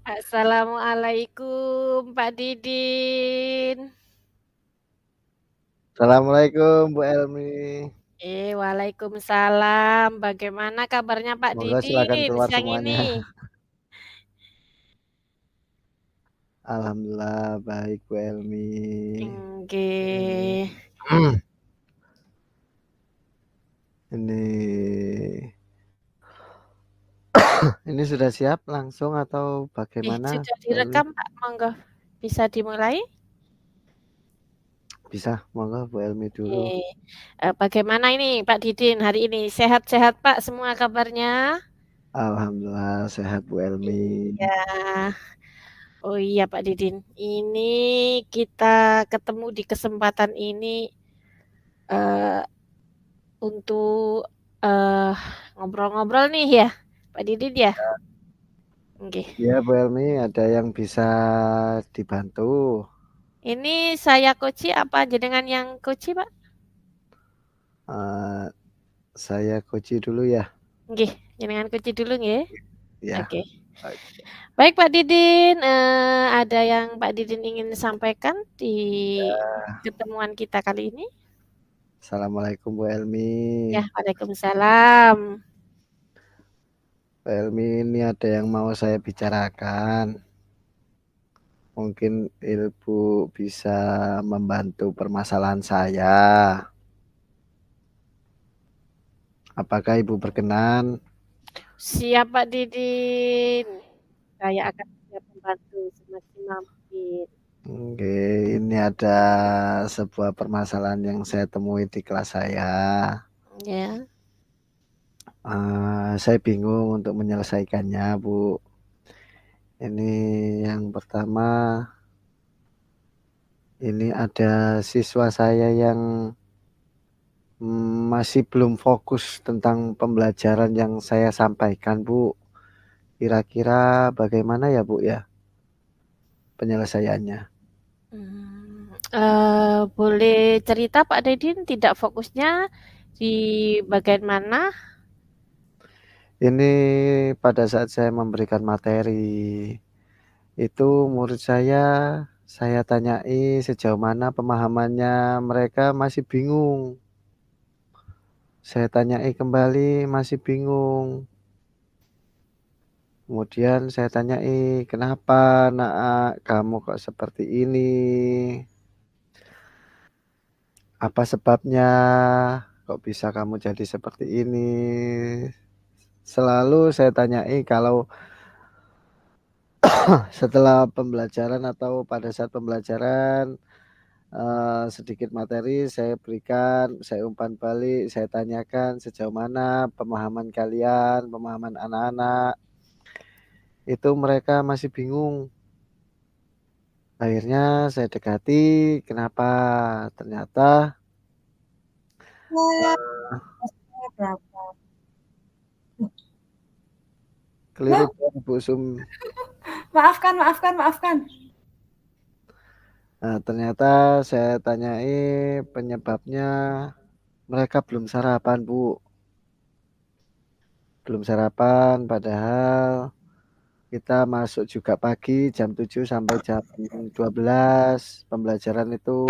Assalamualaikum Pak Didin. Assalamualaikum Bu Elmi. Waalaikumsalam. Bagaimana kabarnya Pak Monggo silakan Didin keluar siang ini? semuanya. Alhamdulillah baik Bu Elmi. Nggih. Ini sudah siap langsung atau bagaimana Sudah Bu Elmi? direkam Pak, monggo. Bisa dimulai? Bisa, monggo Bu Elmi dulu. Bagaimana ini Pak Didin hari ini? Sehat-sehat Pak semua kabarnya? Alhamdulillah sehat Bu Elmi. Iya. Oh iya Pak Didin, ini kita ketemu di kesempatan ini eh, untuk eh, ngobrol-ngobrol nih ya, Pak Didin ya. Oke. Ya Bu Elmi, ada yang bisa dibantu? Ini saya Koci apa jenengan yang Koci Pak? Eh, saya kunci dulu ya. Oke, jenengan Koci dulu nggih. Ya. Oke. Baik Pak Didin, ada yang Pak Didin ingin sampaikan di ketemuan kita kali ini? Assalamualaikum Bu Elmi. Ya, Waalaikumsalam. Bu Elmi, ini ada yang mau saya bicarakan. Mungkin Ibu bisa membantu permasalahan saya. Apakah Ibu berkenan? Siap Pak Didin. Saya akan siap membantu semaksimal mungkin. Oke, ini ada sebuah permasalahan yang saya temui di kelas saya. Ya. Saya bingung untuk menyelesaikannya, Bu. Ini yang pertama, ini ada siswa saya yang masih belum fokus tentang pembelajaran yang saya sampaikan, Bu. Kira-kira bagaimana ya, Bu ya, penyelesaiannya? Boleh cerita Pak Didin tidak fokusnya di bagian mana? Ini pada saat saya memberikan materi, itu murid saya tanyai sejauh mana pemahamannya, mereka masih bingung. Saya tanyai kembali, masih bingung. Kemudian saya tanyai, kenapa nak kamu kok seperti ini? Apa sebabnya? Kok bisa kamu jadi seperti ini? Selalu saya tanyai kalau setelah pembelajaran atau pada saat pembelajaran sedikit materi saya berikan, saya umpan balik, saya tanyakan sejauh mana pemahaman kalian, pemahaman anak-anak. Itu mereka masih bingung. Akhirnya saya dekati, kenapa? Ternyata keliru Bu Sum. Maafkan, maafkan, maafkan. Nah, ternyata saya tanyai penyebabnya mereka belum sarapan, Bu. Belum sarapan, padahal kita masuk juga pagi jam 7 sampai jam 12 pembelajaran itu.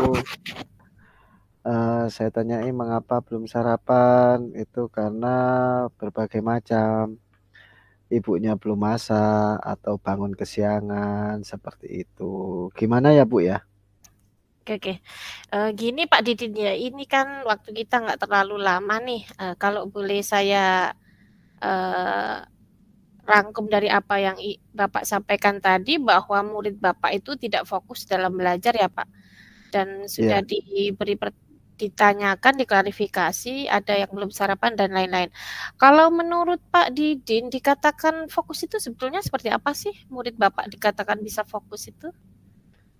Saya tanyai mengapa belum sarapan, itu karena berbagai macam. Ibunya belum masak atau bangun kesiangan seperti itu. Gimana ya Bu ya? Oke. Gini Pak Didin ya, ini kan waktu kita nggak terlalu lama nih. Kalau boleh saya eh, rangkum dari apa yang Bapak sampaikan tadi bahwa murid Bapak itu tidak fokus dalam belajar ya Pak. Dan sudah Iya. ditanyakan, diklarifikasi, ada yang belum sarapan dan lain-lain. Kalau menurut Pak Didin, dikatakan fokus itu sebetulnya seperti apa sih? Murid Bapak dikatakan bisa fokus itu?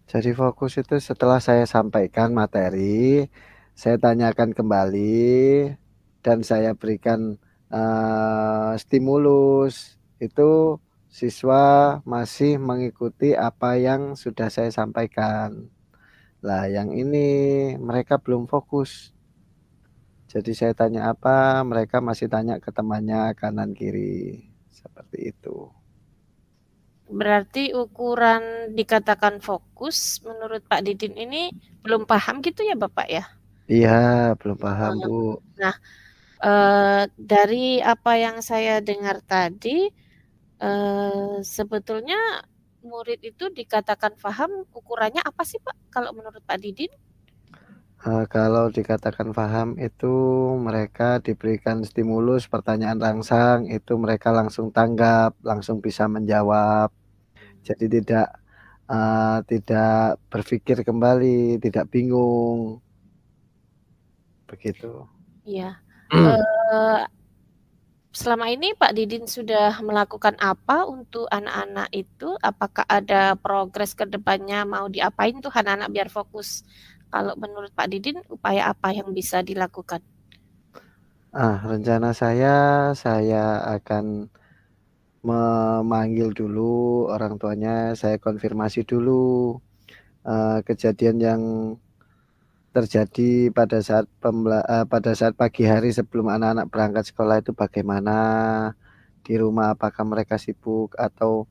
Jadi fokus itu setelah saya sampaikan materi, saya tanyakan kembali dan saya berikan stimulus. Itu siswa masih mengikuti apa yang sudah saya sampaikan. Lah, yang ini mereka belum fokus. Jadi saya tanya apa, mereka masih tanya ke temannya kanan kiri. seperti itu. Berarti ukuran dikatakan fokus menurut Pak Didin ini belum paham gitu ya Bapak ya? Iya, belum paham Bu. Nah, dari apa yang saya dengar tadi, sebetulnya murid itu dikatakan paham ukurannya apa sih Pak kalau menurut Pak Didin? Kalau dikatakan paham itu mereka diberikan stimulus pertanyaan rangsang, itu mereka langsung tanggap, langsung bisa menjawab. Jadi tidak berpikir kembali, tidak bingung, begitu. Iya. Selama ini Pak Didin sudah melakukan apa untuk anak-anak itu? Apakah ada progres ke depannya mau diapain tuh anak-anak biar fokus? Kalau menurut Pak Didin, upaya apa yang bisa dilakukan? Rencana saya akan memanggil dulu orang tuanya, saya konfirmasi dulu, kejadian yang terjadi pada saat pagi hari sebelum anak-anak berangkat sekolah itu bagaimana, di rumah apakah mereka sibuk atau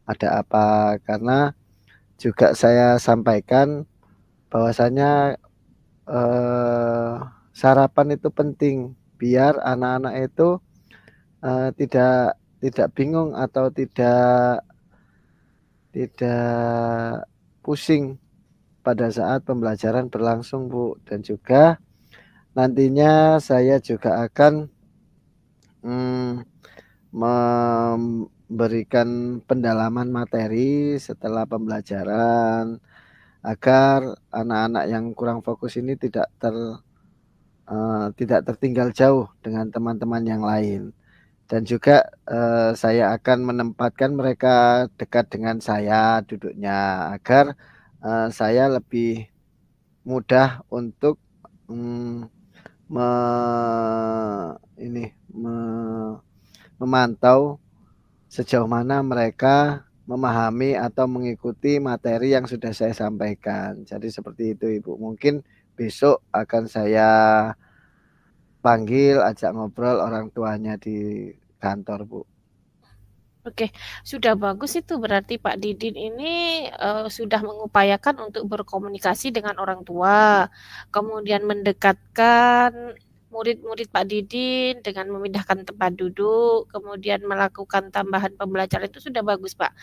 ada apa. Karena juga saya sampaikan bahwasanya, sarapan itu penting biar anak-anak itu, tidak bingung atau tidak pusing pada saat pembelajaran berlangsung, Bu. Dan juga nantinya saya juga akan, memberikan pendalaman materi setelah pembelajaran, agar anak-anak yang kurang fokus ini tidak tertinggal jauh dengan teman-teman yang lain. Dan juga, saya akan menempatkan mereka dekat dengan saya duduknya, agar, saya lebih mudah untuk, mmm, me ini, me memantau sejauh mana mereka memahami atau mengikuti materi yang sudah saya sampaikan. Jadi seperti itu, Ibu. Mungkin besok akan saya panggil, ajak ngobrol orang tuanya di kantor, Bu. Oke, sudah bagus itu berarti Pak Didin ini sudah mengupayakan untuk berkomunikasi dengan orang tua, kemudian mendekatkan murid-murid Pak Didin dengan memindahkan tempat duduk, kemudian melakukan tambahan pembelajaran itu sudah bagus Pak.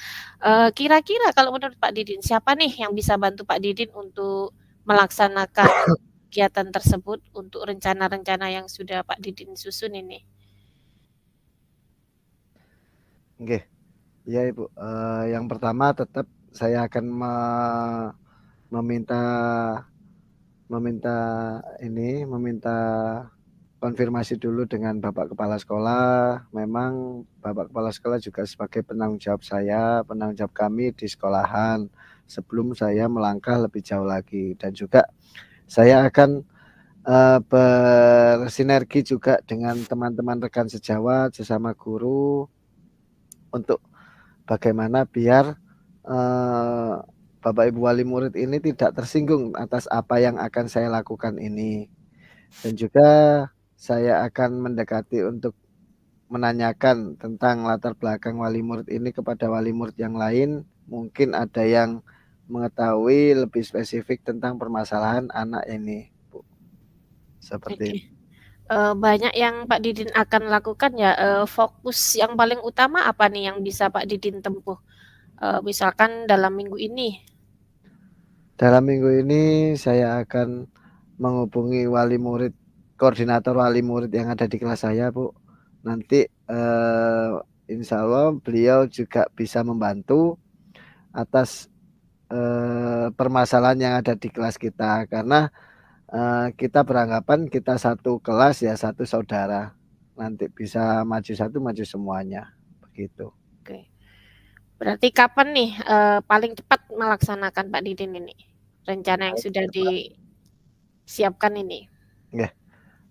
Kira-kira kalau menurut Pak Didin siapa nih yang bisa bantu Pak Didin untuk melaksanakan kegiatan tersebut untuk rencana-rencana yang sudah Pak Didin susun ini? Nggih, iya Ibu, yang pertama tetap saya akan meminta meminta meminta konfirmasi dulu dengan Bapak Kepala Sekolah. Memang Bapak Kepala Sekolah juga sebagai penanggung jawab saya, penanggung jawab kami di sekolahan, sebelum saya melangkah lebih jauh lagi. Dan juga saya akan, bersinergi juga dengan teman-teman rekan sejawat, sesama guru, untuk bagaimana biar, Bapak Ibu wali murid ini tidak tersinggung atas apa yang akan saya lakukan ini. Dan juga saya akan mendekati untuk menanyakan tentang latar belakang wali murid ini kepada wali murid yang lain. Mungkin ada yang mengetahui lebih spesifik tentang permasalahan anak ini, Bu. Seperti Oke. Banyak yang Pak Didin akan lakukan ya, fokus yang paling utama apa nih yang bisa Pak Didin tempuh? Misalkan dalam minggu ini. Dalam minggu ini saya akan menghubungi koordinator wali murid yang ada di kelas saya, Bu. Nanti, insya Allah beliau juga bisa membantu atas, permasalahan yang ada di kelas kita. Karena, kita beranggapan kita satu kelas ya satu saudara. Nanti bisa maju satu, maju semuanya, begitu. Oke. Berarti kapan nih, paling cepat melaksanakan Pak Didin ini, rencana yang sudah disiapkan ini? Nggih,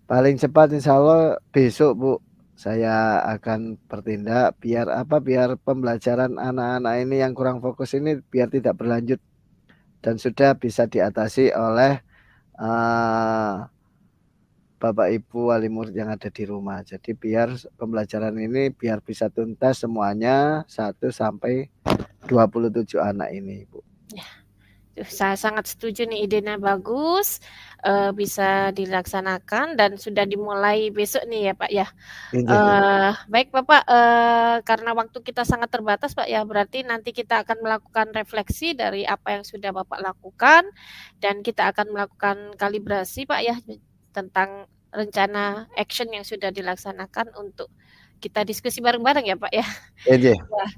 paling cepat insya Allah besok, Bu. Saya akan bertindak biar pembelajaran anak-anak ini yang kurang fokus ini biar tidak berlanjut dan sudah bisa diatasi oleh, eee, Bapak Ibu wali murid yang ada di rumah. Jadi biar pembelajaran ini biar bisa tuntas semuanya 1 sampai 27 anak ini, Ibu. Ya. Saya sangat setuju nih, idenya bagus, bisa dilaksanakan dan sudah dimulai besok nih ya Pak ya. Injih. Baik Bapak, karena waktu kita sangat terbatas Pak ya, berarti nanti kita akan melakukan refleksi dari apa yang sudah Bapak lakukan dan kita akan melakukan kalibrasi Pak ya tentang rencana action yang sudah dilaksanakan untuk kita diskusi bareng-bareng ya Pak ya. Injih. Wah,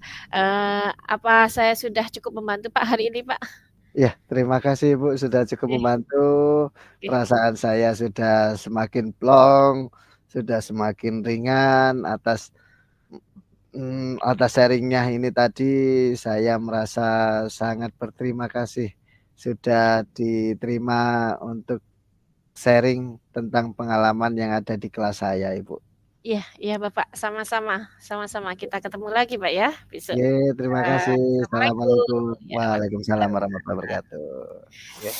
apa saya sudah cukup membantu Pak hari ini Pak? Iya, terima kasih Ibu sudah cukup Oke. membantu. Oke. Perasaan saya sudah semakin plong, sudah semakin ringan atas sharing-nya ini tadi. Saya merasa sangat berterima kasih sudah diterima untuk sharing tentang pengalaman yang ada di kelas saya, Ibu. Iya iya Bapak, sama-sama. Sama-sama, kita ketemu lagi Pak ya besok. Ye, terima kasih. Assalamualaikum. Assalamualaikum. Ya, Waalaikumsalam waalaikumsalam. warahmatullahi wabarakatuh. Oke.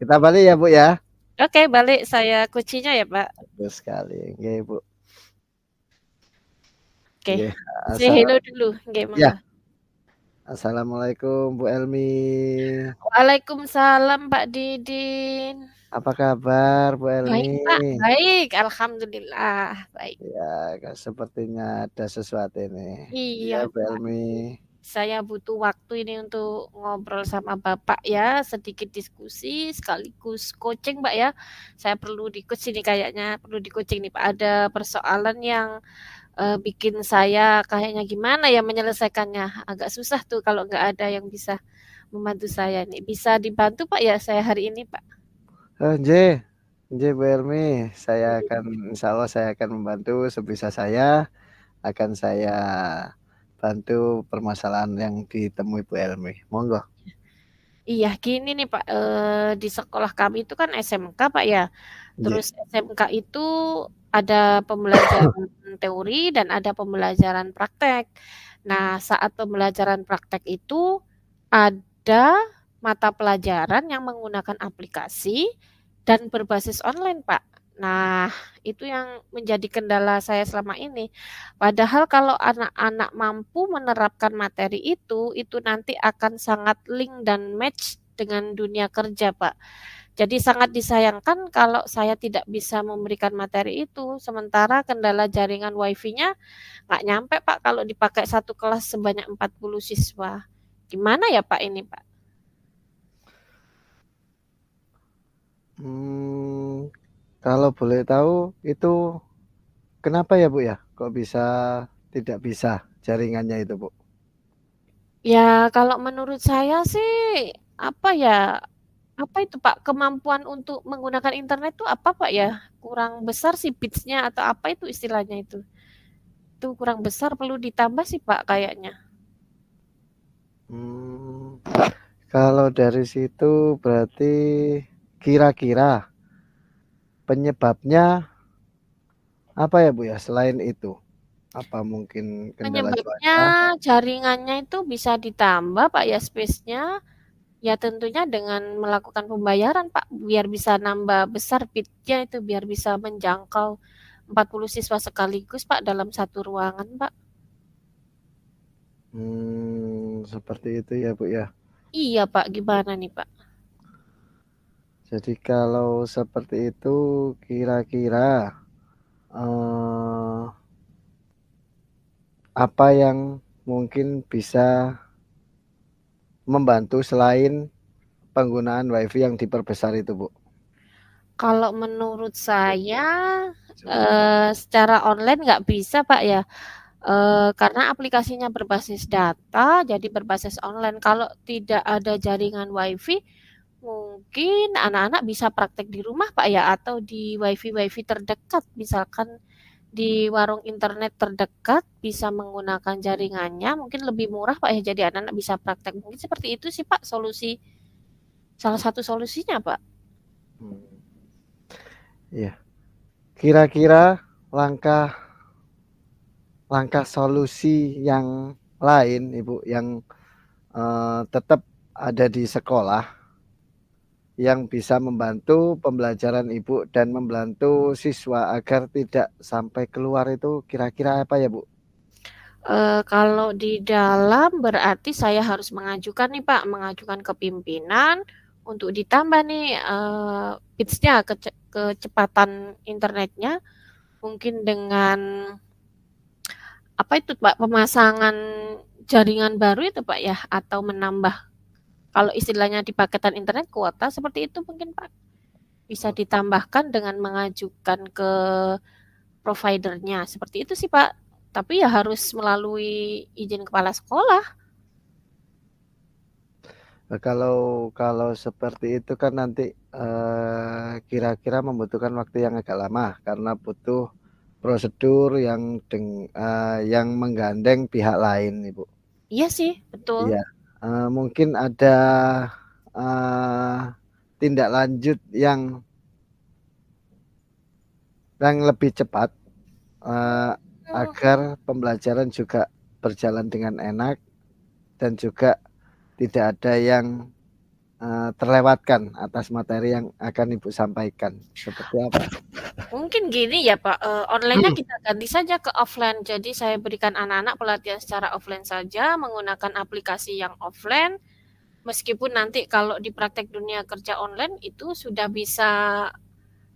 Kita balik ya, Bu, ya. Oke, balik saya kuncinya ya, Pak. Betul sekali. Nggih, Ibu. Oke. Nggih, Say hello dulu. Nggih, ya. monggo. Assalamualaikum Bu Elmi. Waalaikumsalam Pak Didin. Apa kabar Bu Baik Elmi? Pak, baik. Alhamdulillah, baik. Ya, sepertinya ada sesuatu ini. Iya Iya Bu Pak. Elmi. Saya butuh waktu ini untuk ngobrol sama Bapak ya, sedikit diskusi sekaligus coaching Pak ya. Saya perlu di-coach ini kayaknya, perlu di-coaching nih Pak. Ada persoalan yang bikin saya kayaknya gimana ya menyelesaikannya. Agak susah tuh kalau nggak ada yang bisa membantu saya nih. Bisa dibantu Pak ya saya hari ini Pak? Nggih. Nggih Bu Elmi, insya Allah saya akan membantu sebisa saya. Akan saya bantu permasalahan yang ditemui Bu Elmi. Monggo. Iya gini nih Pak, di sekolah kami itu kan SMK Pak ya. Nggih. Terus SMK itu ada pembelajaran teori dan ada pembelajaran praktek. Nah, saat pembelajaran praktek itu ada mata pelajaran yang menggunakan aplikasi dan berbasis online, Pak. Nah, itu yang menjadi kendala saya selama ini. Padahal kalau anak-anak mampu menerapkan materi itu nanti akan sangat link dan match dengan dunia kerja, Pak. Jadi sangat disayangkan kalau saya tidak bisa memberikan materi itu, sementara kendala jaringan WiFi-nya nggak nyampe Pak kalau dipakai satu kelas sebanyak 40 siswa. Gimana ya Pak ini Pak? Kalau boleh tahu itu kenapa ya Bu ya? Kok bisa tidak bisa jaringannya itu Bu? Ya kalau menurut saya sih apa ya? Apa itu Pak? Kemampuan untuk menggunakan internet itu apa Pak ya? Kurang besar sih bits-nya atau apa itu istilahnya itu? Itu kurang besar perlu ditambah sih Pak kayaknya. Kalau dari situ berarti kira-kira penyebabnya apa ya Bu ya selain itu? Apa mungkin kendala Penyebabnya cuaca? jaringannya itu bisa ditambah Pak ya space-nya. Ya tentunya dengan melakukan pembayaran Pak, biar bisa nambah besar bitnya itu, biar bisa menjangkau 40 siswa sekaligus Pak dalam satu ruangan Pak. Seperti itu ya Bu ya. Iya Pak, gimana nih Pak? Jadi kalau seperti itu kira-kira apa yang mungkin bisa membantu selain penggunaan WiFi yang diperbesar itu Bu? Kalau menurut saya secara online nggak bisa Pak ya, karena aplikasinya berbasis data, jadi berbasis online. Kalau tidak ada jaringan WiFi, mungkin anak-anak bisa praktek di rumah Pak ya, atau di WiFi terdekat, misalkan di warung internet terdekat bisa menggunakan jaringannya, mungkin lebih murah Pak ya, jadi anak-anak bisa praktek. Mungkin seperti itu sih Pak salah satu solusinya Pak. Iya. Kira-kira langkah solusi yang lain Ibu yang tetap ada di sekolah yang bisa membantu pembelajaran Ibu dan membantu siswa agar tidak sampai keluar itu kira-kira apa ya, Bu? Kalau di dalam berarti saya harus mengajukan nih Pak, mengajukan ke pimpinan untuk ditambah nih pitch-nya, kecepatan internetnya, mungkin dengan apa itu Pak, pemasangan jaringan baru itu Pak ya, atau menambah kalau istilahnya di paketan internet kuota seperti itu mungkin Pak, bisa ditambahkan dengan mengajukan ke providernya, seperti itu sih Pak. Tapi ya harus melalui izin kepala sekolah. Kalau seperti itu kan nanti kira-kira membutuhkan waktu yang agak lama karena butuh prosedur yang menggandeng pihak lain, Ibu. Iya sih, betul. Iya, mungkin ada tindak lanjut yang lebih cepat agar pembelajaran juga berjalan dengan enak dan juga tidak ada yang terlewatkan atas materi yang akan Ibu sampaikan. Seperti apa? Mungkin gini ya Pak, online-nya kita ganti saja ke offline. Jadi saya berikan anak-anak pelatihan secara offline saja, menggunakan aplikasi yang offline. Meskipun nanti kalau di praktek dunia kerja online itu sudah bisa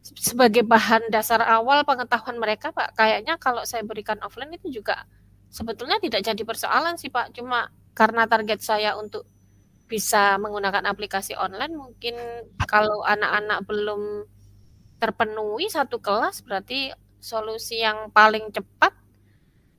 sebagai bahan dasar awal pengetahuan mereka Pak. Kayaknya kalau saya berikan offline itu juga sebetulnya tidak jadi persoalan sih Pak. Cuma karena target saya untuk bisa menggunakan aplikasi online, mungkin kalau anak-anak belum terpenuhi satu kelas, berarti solusi yang paling cepat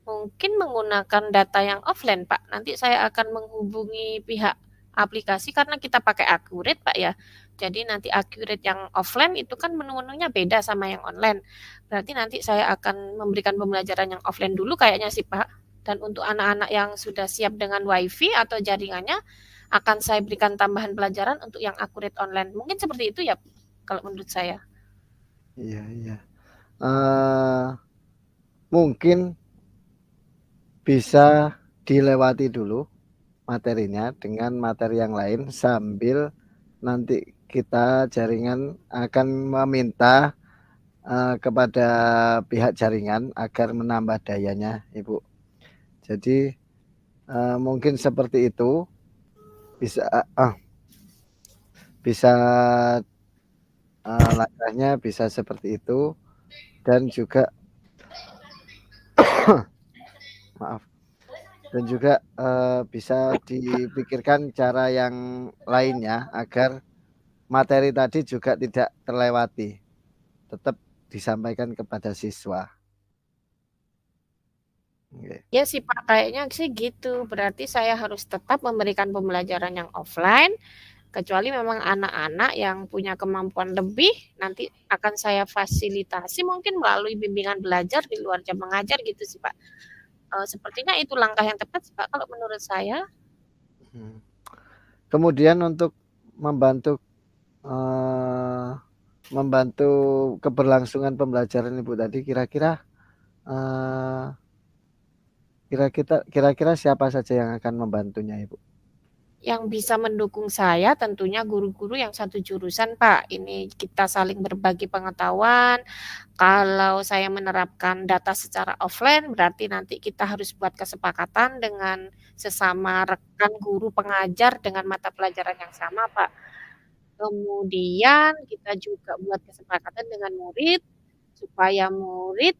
mungkin menggunakan data yang offline Pak. Nanti saya akan menghubungi pihak aplikasi karena kita pakai Accurate Pak ya. Jadi nanti Accurate yang offline itu kan menu-menunya beda sama yang online. Berarti nanti saya akan memberikan pembelajaran yang offline dulu kayaknya sih Pak. Dan untuk anak-anak yang sudah siap dengan WiFi atau jaringannya, akan saya berikan tambahan pelajaran untuk yang Accurate online. Mungkin seperti itu ya, kalau menurut saya. Iya, iya. Mungkin bisa dilewati dulu materinya dengan materi yang lain sambil nanti kita jaringan akan meminta kepada pihak jaringan agar menambah dayanya, Ibu. Jadi mungkin seperti itu bisa langkahnya bisa seperti itu dan juga maaf dan juga bisa dipikirkan cara yang lainnya agar materi tadi juga tidak terlewati, tetap disampaikan kepada siswa. Okay. Ya sih Pak, kayaknya sih gitu. Berarti saya harus tetap memberikan pembelajaran yang offline, kecuali memang anak-anak yang punya kemampuan lebih, nanti akan saya fasilitasi mungkin melalui bimbingan belajar di luar jam mengajar gitu sih Pak. Sepertinya itu langkah yang tepat sih Pak, kalau menurut saya. Kemudian untuk membantu keberlangsungan pembelajaran Ibu tadi, kira-kira siapa saja yang akan membantunya Ibu? Yang bisa mendukung saya tentunya guru-guru yang satu jurusan Pak. Ini kita saling berbagi pengetahuan. Kalau saya menerapkan data secara offline, berarti nanti kita harus buat kesepakatan dengan sesama rekan guru pengajar dengan mata pelajaran yang sama Pak. Kemudian kita juga buat kesepakatan dengan murid supaya murid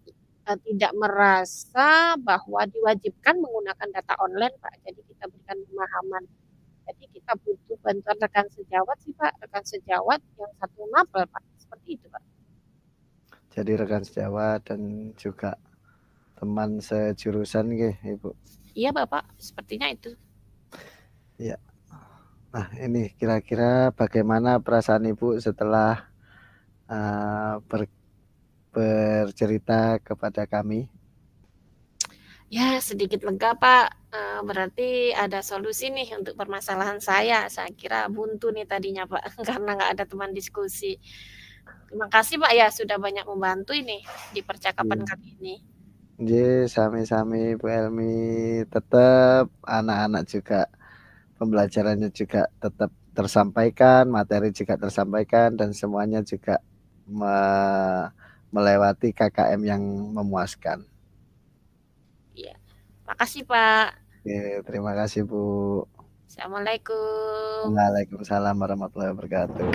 tidak merasa bahwa diwajibkan menggunakan data online Pak. Jadi kita berikan pemahaman. Jadi kita butuh bantuan rekan sejawat sih Pak, rekan sejawat yang satu mapel Pak, seperti itu Pak. Jadi rekan sejawat dan juga teman sejurusan Ibu. Iya Bapak, sepertinya itu. Iya. Nah ini kira-kira bagaimana perasaan Ibu setelah bercerita kepada kami? Ya sedikit lega Pak, berarti ada solusi nih untuk permasalahan saya. Saya kira buntu nih tadinya Pak, karena nggak ada teman diskusi. Terima kasih Pak ya sudah banyak membantu ini di percakapan kali ini. Sami-sami Bu Elmi, tetap anak-anak juga pembelajarannya juga tetap tersampaikan, materi juga tersampaikan, dan semuanya juga melewati KKM yang memuaskan. Iya. Makasih, Pak. Oke, terima kasih, Bu. Assalamualaikum. Waalaikumsalam warahmatullahi wabarakatuh.